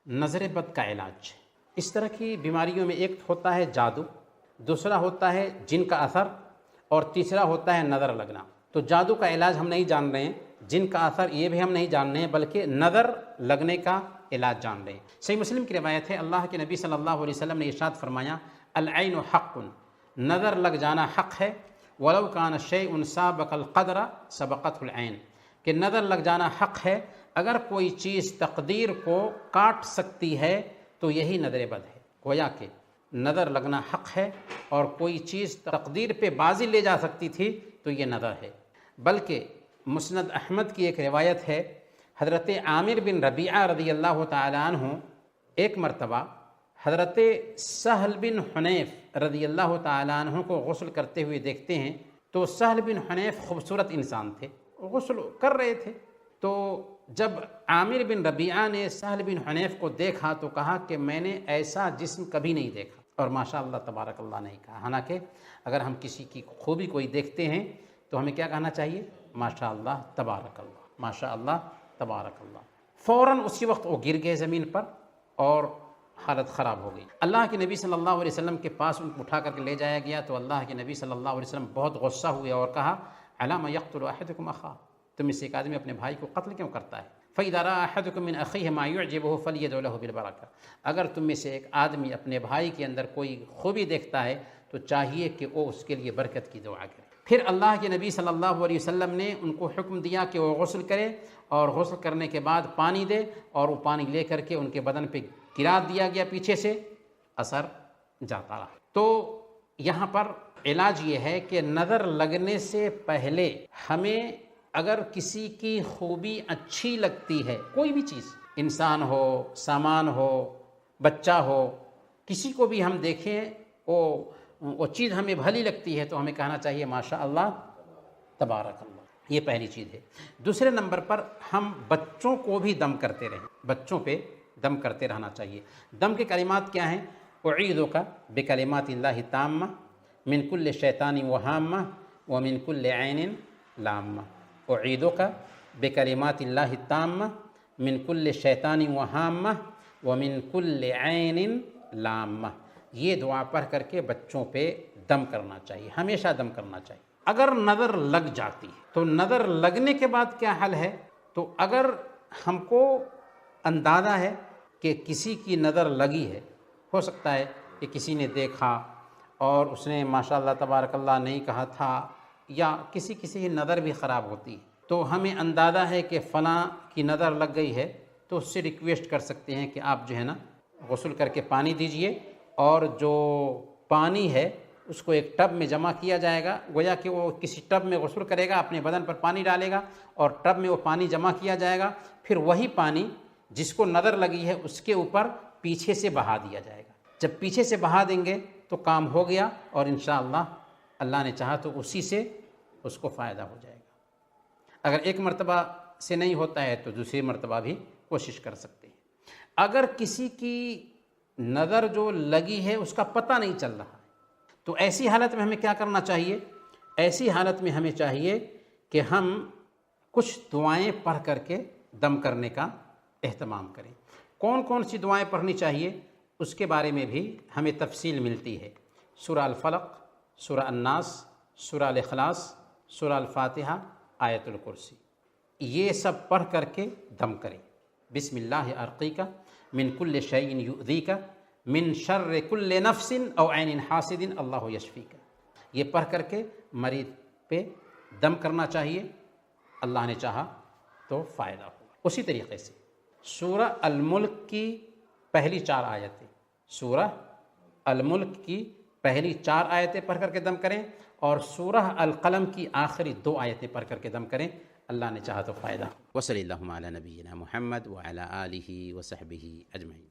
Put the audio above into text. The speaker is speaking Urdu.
نظر بد کا علاج۔ اس طرح کی بیماریوں میں ایک ہوتا ہے جادو، دوسرا ہوتا ہے جن کا اثر، اور تیسرا ہوتا ہے نظر لگنا۔ تو جادو کا علاج ہم نہیں جان رہے ہیں، جن کا اثر یہ بھی ہم نہیں جان رہے ہیں، بلکہ نظر لگنے کا علاج جان رہے ہیں۔ صحیح مسلم کی روایت ہے، اللہ کے نبی صلی اللہ علیہ وسلم نے ارشاد فرمایا، العین حق، نظر لگ جانا حق ہے، ولو کان شیء سابق القدر سبقته العین، کہ نظر لگ جانا حق ہے، اگر کوئی چیز تقدیر کو کاٹ سکتی ہے تو یہی نظر بد ہے۔ گویا کہ نظر لگنا حق ہے، اور کوئی چیز تقدیر پہ بازی لے جا سکتی تھی تو یہ نظر ہے۔ بلکہ مسند احمد کی ایک روایت ہے، حضرت عامر بن ربیعہ رضی اللہ تعالیٰ عنہ ایک مرتبہ حضرت سہل بن حنیف رضی اللہ تعالیٰ عنہ کو غسل کرتے ہوئے دیکھتے ہیں۔ تو سہل بن حنیف خوبصورت انسان تھے، غسل کر رہے تھے۔ تو جب عامر بن ربیعہ نے سہل بن حنیف کو دیکھا تو کہا کہ میں نے ایسا جسم کبھی نہیں دیکھا، اور ماشاء اللہ تبارک اللہ نہیں کہا۔ حالانکہ اگر ہم کسی کی خوبی کوئی دیکھتے ہیں تو ہمیں کیا کہنا چاہیے؟ ماشاء اللہ تبارک اللہ، ماشاء اللہ تبارک اللہ۔ فوراً اسی وقت وہ گر گئے زمین پر اور حالت خراب ہو گئی۔ اللہ کے نبی صلی اللہ علیہ وسلم کے پاس ان کو اٹھا کر کے لے جایا گیا تو اللہ کے نبی صلی اللہ علیہ وسلم بہت غصہ ہوئے اور کہا، علام یقتل احدکم اخاہ، تم میں سے ایک آدمی اپنے بھائی کو قتل کیوں کرتا ہے؟ فَإِذَا رَأَى أَحَدُكُم مِّنْ أَخِيهِ مَا يُعْجِبُهُ فَلْيَدْعُ لَهُ بِالْبَرَكَةِ، اگر تم میں سے ایک آدمی اپنے بھائی کے اندر کوئی خوبی دیکھتا ہے تو چاہیے کہ وہ اس کے لیے برکت کی دعا کرے۔ پھر اللہ کے نبی صلی اللہ علیہ وسلم نے ان کو حکم دیا کہ وہ غسل کرے، اور غسل کرنے کے بعد پانی دے، اور وہ پانی لے کر کے ان کے بدن پہ گرا دیا گیا، پیچھے سے اثر جاتا رہا۔ تو یہاں پر علاج یہ ہے کہ نظر لگنے سے پہلے ہمیں اگر کسی کی خوبی اچھی لگتی ہے، کوئی بھی چیز، انسان ہو، سامان ہو، بچہ ہو، کسی کو بھی ہم دیکھیں وہ چیز ہمیں بھلی لگتی ہے تو ہمیں کہنا چاہیے ماشاء اللہ تبارک اللہ۔ یہ پہلی چیز ہے۔ دوسرے نمبر پر ہم بچوں کو بھی دم کرتے رہیں، بچوں پہ دم کرتے رہنا چاہیے۔ دم کے کلمات کیا ہیں؟ اعیذک بکلمات اللہ التامہ من کل شیطان وہامہ ومن کل عین لامہ، اعیذک بکلمات اللہ التامہ من کل شیطان وہامہ ومن کل عین لامہ۔ یہ دعا پڑھ کر کے بچوں پہ دم کرنا چاہیے، ہمیشہ دم کرنا چاہیے۔ اگر نظر لگ جاتی ہے تو نظر لگنے کے بعد کیا حل ہے؟ تو اگر ہم کو اندازہ ہے کہ کسی کی نظر لگی ہے، ہو سکتا ہے کہ کسی نے دیکھا اور اس نے ماشاء اللہ تبارک اللہ نہیں کہا تھا، یا کسی کی نظر بھی خراب ہوتی ہے، تو ہمیں اندازہ ہے کہ فلاں کی نظر لگ گئی ہے، تو اس سے ریکویسٹ کر سکتے ہیں کہ آپ جو ہے نا غسل کر کے پانی دیجئے، اور جو پانی ہے اس کو ایک ٹب میں جمع کیا جائے گا۔ گویا کہ وہ کسی ٹب میں غسل کرے گا، اپنے بدن پر پانی ڈالے گا، اور ٹب میں وہ پانی جمع کیا جائے گا، پھر وہی پانی جس کو نظر لگی ہے اس کے اوپر پیچھے سے بہا دیا جائے گا۔ جب پیچھے سے بہا دیں گے تو کام ہو گیا، اور انشاءاللہ اللہ نے چاہا تو اسی سے اس کو فائدہ ہو جائے گا۔ اگر ایک مرتبہ سے نہیں ہوتا ہے تو دوسری مرتبہ بھی کوشش کر سکتے ہیں۔ اگر کسی کی نظر جو لگی ہے اس کا پتہ نہیں چل رہا ہے تو ایسی حالت میں ہمیں کیا کرنا چاہیے؟ ایسی حالت میں ہمیں چاہیے کہ ہم کچھ دعائیں پڑھ کر کے دم کرنے کا اہتمام کریں۔ کون کون سی دعائیں پڑھنی چاہیے اس کے بارے میں بھی ہمیں تفصیل ملتی ہے۔ سورہ الفلق، سورہ الناس، سورہ الاخلاص، سورہ الفاتحہ، آیت الکرسی، یہ سب پڑھ کر کے دم کریں۔ بسم اللہ ارقیک من کل شیء یؤذیک من شر کل نفس او عین حاسد اللہ یشفیک، یہ پڑھ کر کے مریض پہ دم کرنا چاہیے، اللہ نے چاہا تو فائدہ ہوگا۔ اسی طریقے سے سورہ الملک کی پہلی 4 آیتیں، سورہ الملک کی پہلی 4 آیتیں پڑھ کر کے دم کریں، اور سورہ القلم کی آخری 2 آیتیں پڑھ کر کے دم کریں، اللہ نے چاہا تو فائدہ۔ وصلی اللہ علی نبینا محمد وعلی آلہ وصحبہ اجمعین۔